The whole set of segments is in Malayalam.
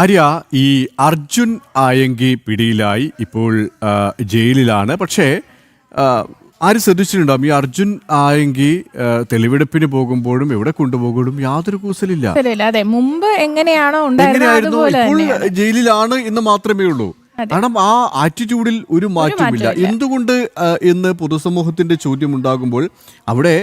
ആര്യ, ഈ അർജുൻ ആയങ്കി പിടിയിലായി, ഇപ്പോൾ ജയിലിലാണ്. പക്ഷേ ആര് ശ്രദ്ധിച്ചിട്ടുണ്ടാവും, ഈ അർജുൻ ആയങ്കി തെളിവെടുപ്പിന് പോകുമ്പോഴും എവിടെ കൊണ്ടുപോകുമ്പോഴും യാതൊരു കൂസലില്ല. അതെ, മുമ്പ് എങ്ങനെയാണോ എങ്ങനെയായിരുന്നു ഇപ്പോൾ ജയിലിലാണ് എന്ന് മാത്രമേ ഉള്ളൂ. കാരണം ആ ആറ്റിറ്റ്യൂഡിൽ ഒരു മാറ്റമില്ല. എന്തുകൊണ്ട് എന്ന് പൊതുസമൂഹത്തിന്റെ ചോദ്യം ഉണ്ടാകുമ്പോൾ അവിടെ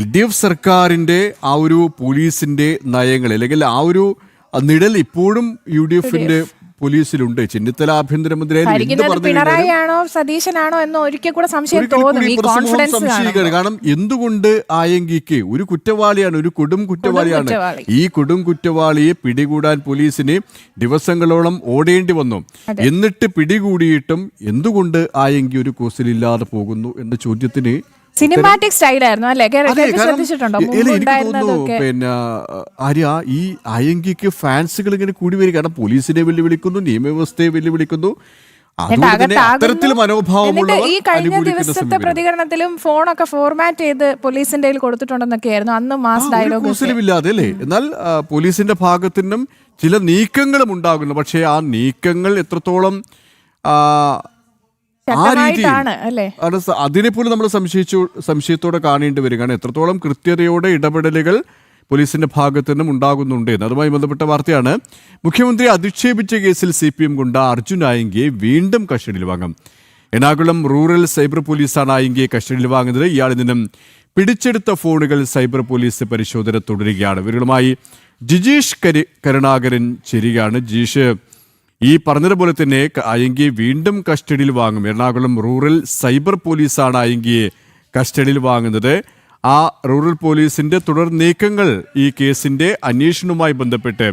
LDF സർക്കാരിന്റെ ആ ഒരു പോലീസിന്റെ നയങ്ങൾ, അല്ലെങ്കിൽ ആ ഒരു നിഴൽ ഇപ്പോഴും UDFന്റെ പോലീസിലുണ്ട്. ചെന്നിത്തല ആഭ്യന്തരമന്ത്രിയായാലും പിണറായിയാണോ സതീശനാണോ എന്ന് ഒരിക്കൽ കൂടെ സംശയം തോന്നും. കാരണം എന്തുകൊണ്ട് ആയങ്കിക്ക് ഒരു കുറ്റവാളിയാണ്, ഒരു കൊടും കുറ്റവാളിയാണ്. ഈ കൊടും കുറ്റവാളിയെ പിടികൂടാൻ പോലീസിന് ദിവസങ്ങളോളം ഓടേണ്ടി വന്നു. എന്നിട്ട് പിടികൂടിയിട്ടും എന്തുകൊണ്ട് ആയങ്കി ഒരു കൂസലില്ലാതെ പോകുന്നു എന്ന ചോദ്യത്തിന് സിനിമാറ്റിക് സ്റ്റൈലായിരുന്നു അല്ലേ? ശ്രദ്ധിച്ചിട്ടുണ്ടോ? എനിക്ക് തോന്നുന്നു പിന്നെ ആര്യ, ഈ ആയങ്കിക്ക് ഫാൻസുകൾ ഇങ്ങനെ കൂടി വരിക. കാരണം പോലീസിനെ വെല്ലുവിളിക്കുന്നു, നിയമവ്യവസ്ഥയെ വെല്ലുവിളിക്കുന്നു. അത്തരത്തിൽ മനോഭാവമുള്ള ഈ കഴിഞ്ഞ ദിവസത്തെ പ്രതികരണത്തിലും ഫോണൊക്കെ ഫോർമാറ്റ് ചെയ്ത് പോലീസിന്റെ കൊടുത്തിട്ടുണ്ടെന്നൊക്കെയായിരുന്നു അന്ന് മാസ് ഡയലോഗ്. കൂസലുമില്ലാതെ അല്ലേ? എന്നാൽ പോലീസിന്റെ ഭാഗത്തു നിന്നും ചില നീക്കങ്ങളും ഉണ്ടാകുന്നു. പക്ഷേ ആ നീക്കങ്ങൾ എത്രത്തോളം അതിനെപ്പോലും നമ്മൾ സംശയത്തോടെ കാണേണ്ടി വരികയാണ്. എത്രത്തോളം കൃത്യതയോടെ ഇടപെടലുകൾ പോലീസിന്റെ ഭാഗത്തു നിന്നും ഉണ്ടാകുന്നുണ്ട് എന്ന്. അതുമായി ബന്ധപ്പെട്ട വാർത്തയാണ്. മുഖ്യമന്ത്രി അധിക്ഷേപിച്ച കേസിൽ CPM ഗുണ്ട അർജുൻ ആയങ്കിയെ വീണ്ടും കസ്റ്റഡിയിൽ വാങ്ങും. എറണാകുളം റൂറൽ സൈബർ പോലീസാണ് ആയങ്കിയെ കസ്റ്റഡിയിൽ വാങ്ങുന്നത്. ഇയാളിൽ നിന്നും പിടിച്ചെടുത്ത ഫോണുകൾ സൈബർ പോലീസ് പരിശോധന തുടരുകയാണ്. ഇവരുമായി ജിജീഷ് കരുണാകരൻ ചേരുകയാണ്. ജിജീഷ്, ഈ പറഞ്ഞതുപോലെ തന്നെ ആയങ്കിയെ വീണ്ടും കസ്റ്റഡിയിൽ വാങ്ങും. എറണാകുളം റൂറൽ സൈബർ പോലീസാണ് ആയങ്കിയെ കസ്റ്റഡിയിൽ വാങ്ങുന്നത്. ആ റൂറൽ പോലീസിന്റെ തുടർ നീക്കങ്ങൾ ഈ കേസിന്റെ അന്വേഷണവുമായി ബന്ധപ്പെട്ട്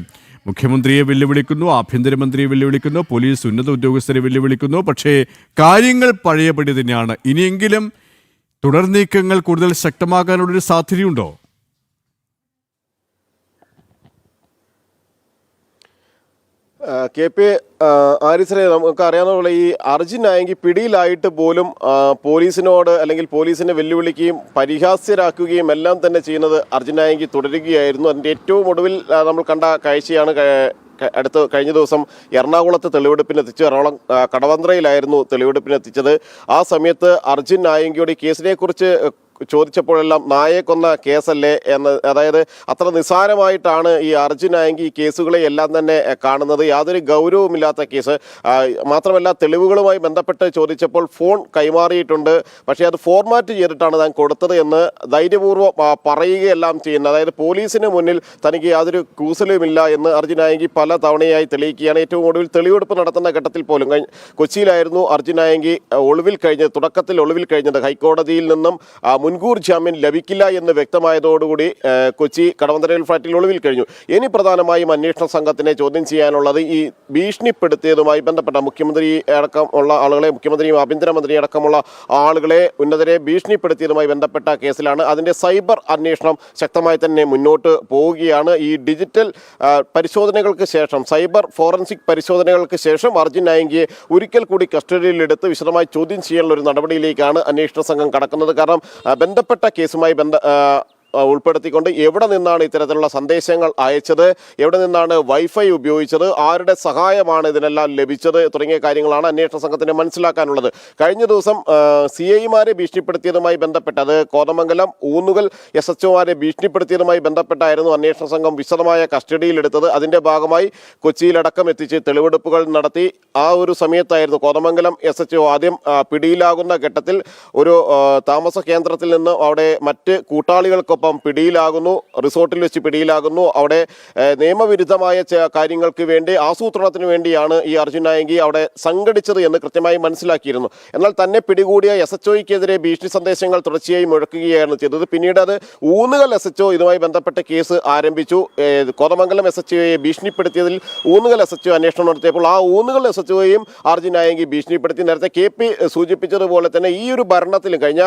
മുഖ്യമന്ത്രിയെ വെല്ലുവിളിക്കുന്നു, ആഭ്യന്തരമന്ത്രിയെ വെല്ലുവിളിക്കുന്നു, പോലീസ് ഉന്നത ഉദ്യോഗസ്ഥരെ വെല്ലുവിളിക്കുന്നു. പക്ഷേ കാര്യങ്ങൾ പഴയപടി തന്നെയാണ്. ഇനിയെങ്കിലും തുടർ നീക്കങ്ങൾ കൂടുതൽ ശക്തമാകാനുള്ളൊരു സാധ്യതയുണ്ടോ? KP ആരിസറെ, നമുക്ക് അറിയാവുന്ന പോലെ ഈ അർജുൻ ആയെങ്കിൽ പിടിയിലായിട്ട് പോലും പോലീസിനോട് അല്ലെങ്കിൽ പോലീസിനെ വെല്ലുവിളിക്കുകയും പരിഹാസ്യരാക്കുകയും എല്ലാം തന്നെ ചെയ്യുന്നത് അർജുൻ ആയെങ്കിൽ തുടരുകയായിരുന്നു. അതിൻ്റെ ഏറ്റവും ഒടുവിൽ നമ്മൾ കണ്ട കാഴ്ചയാണ് കഴിഞ്ഞ ദിവസം എറണാകുളത്ത് തെളിവെടുപ്പിനെത്തിച്ചു. എറണാകുളം കടവന്ത്രയിലായിരുന്നു തെളിവെടുപ്പിനെത്തിച്ചത്. ആ സമയത്ത് അർജുൻ ആയെങ്കിയുടെ കേസിനെ കുറിച്ച് ചോദിച്ചപ്പോഴെല്ലാം നായെ കൊന്ന കേസല്ലേ എന്ന്, അതായത് അത്ര നിസ്സാരമായിട്ടാണ് ഈ അർജുൻ ആയെങ്കിൽ ഈ കേസുകളെ എല്ലാം തന്നെ കാണുന്നത്. യാതൊരു ഗൗരവമില്ലാത്ത കേസ്. മാത്രമല്ല, തെളിവുകളുമായി ബന്ധപ്പെട്ട് ചോദിച്ചപ്പോൾ ഫോൺ കൈമാറിയിട്ടുണ്ട്, പക്ഷേ അത് ഫോർമാറ്റ് ചെയ്തിട്ടാണ് താൻ കൊടുത്തത് എന്ന് ധൈര്യപൂർവ്വം പറയുകയെല്ലാം ചെയ്യുന്നത്. അതായത് പോലീസിന് മുന്നിൽ തനിക്ക് യാതൊരു കൂസലുമില്ല എന്ന് അർജുൻ ആയെങ്കിൽ പല തവണയായി തെളിയിക്കുകയാണ്. ഏറ്റവും ഒടുവിൽ തെളിവെടുപ്പ് നടത്തുന്ന ഘട്ടത്തിൽ പോലും കൊച്ചിയിലായിരുന്നു അർജുൻ ആയെങ്കിൽ തുടക്കത്തിൽ ഒളിവിൽ കഴിഞ്ഞത്. ഹൈക്കോടതിയിൽ നിന്നും മുൻകൂർ ജാമ്യം ലഭിക്കില്ല എന്ന് വ്യക്തമായതോടുകൂടി കൊച്ചി കടവന്ത്രയിൽ ഫ്ലാറ്റിൽ ഒളിവിൽ കഴിഞ്ഞു. ഇനി പ്രധാനമായും അന്വേഷണ സംഘത്തിനെ ചോദ്യം ചെയ്യാനുള്ളത് ഈ ഭീഷണിപ്പെടുത്തിയതുമായി ബന്ധപ്പെട്ട മുഖ്യമന്ത്രി അടക്കമുള്ള ആളുകളെ, മുഖ്യമന്ത്രിയും ആഭ്യന്തരമന്ത്രി അടക്കമുള്ള ആളുകളെ, ഉന്നതരെ ഭീഷണിപ്പെടുത്തിയതുമായി ബന്ധപ്പെട്ട കേസിലാണ്. അതിൻ്റെ സൈബർ അന്വേഷണം ശക്തമായി തന്നെ മുന്നോട്ട് പോവുകയാണ്. ഈ ഡിജിറ്റൽ പരിശോധനകൾക്ക് ശേഷം, സൈബർ ഫോറൻസിക് പരിശോധനകൾക്ക് ശേഷം അർജുൻ ആയെങ്കിയെ ഒരിക്കൽ കൂടി കസ്റ്റഡിയിലെടുത്ത് വിശദമായി ചോദ്യം ചെയ്യാനുള്ള ഒരു നടപടിയിലേക്കാണ് അന്വേഷണ സംഘം കടക്കുന്നത്. കാരണം ബന്ധപ്പെട്ട കേസുമായി ഉൾപ്പെടുത്തിക്കൊണ്ട് എവിടെ നിന്നാണ് ഇത്തരത്തിലുള്ള സന്ദേശങ്ങൾ അയച്ചത്, എവിടെ നിന്നാണ് വൈഫൈ ഉപയോഗിച്ചത്, ആരുടെ സഹായമാണ് ഇതിനെല്ലാം ലഭിച്ചത് തുടങ്ങിയ കാര്യങ്ങളാണ് അന്വേഷണ സംഘത്തിന് മനസ്സിലാക്കാനുള്ളത്. കഴിഞ്ഞ ദിവസം CIമാരെ ഭീഷണിപ്പെടുത്തിയതുമായി ബന്ധപ്പെട്ട്, അത് കോതമംഗലം ഊന്നുകൽ SHOമാരെ ഭീഷണിപ്പെടുത്തിയതുമായി ബന്ധപ്പെട്ടായിരുന്നു അന്വേഷണ സംഘം വിശദമായ കസ്റ്റഡിയിലെടുത്തത്. അതിൻ്റെ ഭാഗമായി കൊച്ചിയിലടക്കം എത്തിച്ച് തെളിവെടുപ്പുകൾ നടത്തി. ആ ഒരു സമയത്തായിരുന്നു കോതമംഗലം SHO ആദ്യം പിടിയിലാകുന്ന ഘട്ടത്തിൽ ഒരു താമസ കേന്ദ്രത്തിൽ നിന്ന് അവിടെ മറ്റ് കൂട്ടാളികൾക്കൊപ്പം പിടിയിലാകുന്നു, റിസോർട്ടിൽ വെച്ച് പിടിയിലാകുന്നു. അവിടെ നിയമവിരുദ്ധമായ കാര്യങ്ങൾക്ക് വേണ്ടി, ആസൂത്രണത്തിന് വേണ്ടിയാണ് ഈ അർജുൻ ആയെങ്കിൽ അവിടെ സംഘടിച്ചത് എന്ന് കൃത്യമായി മനസ്സിലാക്കിയിരുന്നു. എന്നാൽ തന്നെ പിടികൂടിയ SHOയ്ക്കെതിരെ ഭീഷണി സന്ദേശങ്ങൾ തുടർച്ചയായി മുഴക്കുകയായിരുന്നു ചെയ്തത്. പിന്നീട് അത് ഊന്നുകൽ SHO ഇതുമായി ബന്ധപ്പെട്ട കേസ് ആരംഭിച്ചു. കോതമംഗലം SHOയെ ഭീഷണിപ്പെടുത്തിയതിൽ ഊന്നുകൽ SHO അന്വേഷണം നടത്തിയപ്പോൾ ആ ഊന്നുകൽ SHOയെയും അർജുൻ ആയെങ്കിൽ ഭീഷണിപ്പെടുത്തി. നേരത്തെ KP സൂചിപ്പിച്ചതുപോലെ തന്നെ ഈ ഒരു ഭരണത്തിൽ, കഴിഞ്ഞ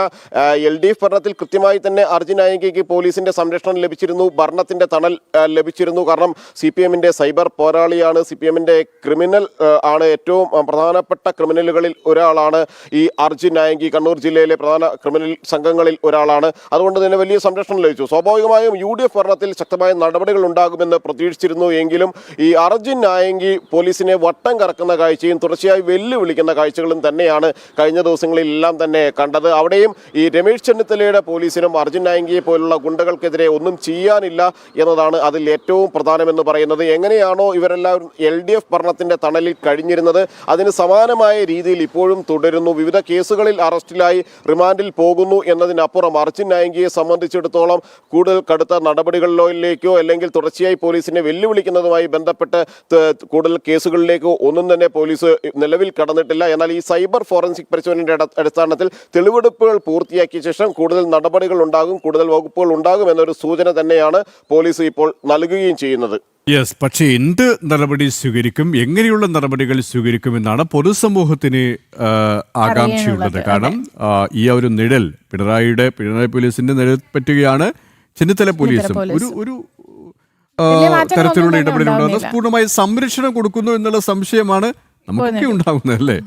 LDF ഭരണത്തിൽ കൃത്യമായി തന്നെ അർജുൻ ആയെങ്കിക്ക് പോലീസിന്റെ സംരക്ഷണം ലഭിച്ചിരുന്നു, ഭരണത്തിന്റെ തണൽ ലഭിച്ചിരുന്നു. കാരണം CPM-ന്റെ സൈബർ പോരാളിയാണ്, CPM-ന്റെ ക്രിമിനൽ ആണ്, ഏറ്റവും പ്രധാനപ്പെട്ട ക്രിമിനലുകളിൽ ഒരാളാണ് ഈ അർജുൻ നായങ്കി. കണ്ണൂർ ജില്ലയിലെ പ്രധാന ക്രിമിനൽ സംഘങ്ങളിൽ ഒരാളാണ്. അതുകൊണ്ട് തന്നെ വലിയ സംരക്ഷണം ലഭിച്ചു. സ്വാഭാവികമായും UDF ഭരണത്തിൽ ശക്തമായ നടപടികൾ ഉണ്ടാകുമെന്ന് പ്രതീക്ഷിച്ചിരുന്നു. എങ്കിലും ഈ അർജുൻ നായങ്കി പോലീസിനെ വട്ടം കറക്കുന്ന കാഴ്ചയും തുടർച്ചയായി വെല്ലുവിളിക്കുന്ന കാഴ്ചകളും തന്നെയാണ് കഴിഞ്ഞ ദിവസങ്ങളിലെല്ലാം തന്നെ കണ്ടത്. അവിടെയും ഈ രമേശ് ചെന്നിത്തലയുടെ പോലീസിനും അർജുൻ നായങ്കിയെ പോലുള്ള ഗുണ്ടകൾക്കെതിരെ ഒന്നും ചെയ്യാനില്ല എന്നതാണ് അതിൽ ഏറ്റവും പ്രധാനമെന്ന് പറയുന്നത്. എങ്ങനെയാണോ ഇവരെല്ലാവരും LDF ഭരണത്തിന്റെ തണലിൽ കഴിഞ്ഞിരുന്നത്, അതിന് സമാനമായ രീതിയിൽ ഇപ്പോഴും തുടരുന്നു. വിവിധ കേസുകളിൽ അറസ്റ്റിലായി റിമാൻഡിൽ പോകുന്നു എന്നതിനപ്പുറം അർജുൻ നായങ്കിയെ സംബന്ധിച്ചിടത്തോളം കൂടുതൽ കടുത്ത നടപടികളിലേക്കോ അല്ലെങ്കിൽ തുടർച്ചയായി പോലീസിനെ വെല്ലുവിളിക്കുന്നതുമായി ബന്ധപ്പെട്ട് കൂടുതൽ കേസുകളിലേക്കോ ഒന്നും തന്നെ പോലീസ് നിലവിൽ കടന്നിട്ടില്ല. എന്നാൽ ഈ സൈബർ ഫോറൻസിക് പരിശോധനയുടെ അടിസ്ഥാനത്തിൽ തെളിവെടുപ്പുകൾ പൂർത്തിയാക്കിയ ശേഷം കൂടുതൽ നടപടികൾ ഉണ്ടാകും, കൂടുതൽ വകുപ്പുകൾ ഉണ്ടാകും എന്നൊരു സൂചന തന്നെയാണ് പോലീസ് ഇപ്പോൾ നൽകുകയും ചെയ്യുന്നത്. യെസ്, പക്ഷേ എന്ത് നടപടി സ്വീകരിക്കും, എങ്ങനെയുള്ള നടപടികൾ സ്വീകരിക്കുമെന്നാണ് പൊതുസമൂഹത്തിന് ആകാംക്ഷയുള്ളത്. കാരണം ഈ ഒരു നിഴൽ പിണറായി പോലീസിന്റെ നിഴൽ പറ്റുകയാണ് ചെന്നിത്തല പോലീസും. ഒരു തരത്തിലുള്ള ഇടപെടലുണ്ടാകുന്ന പൂർണ്ണമായി സംരക്ഷണം കൊടുക്കുന്നു എന്നുള്ള സംശയമാണ് നമുക്കൊക്കെ ഉണ്ടാകുന്നത്, അല്ലേ?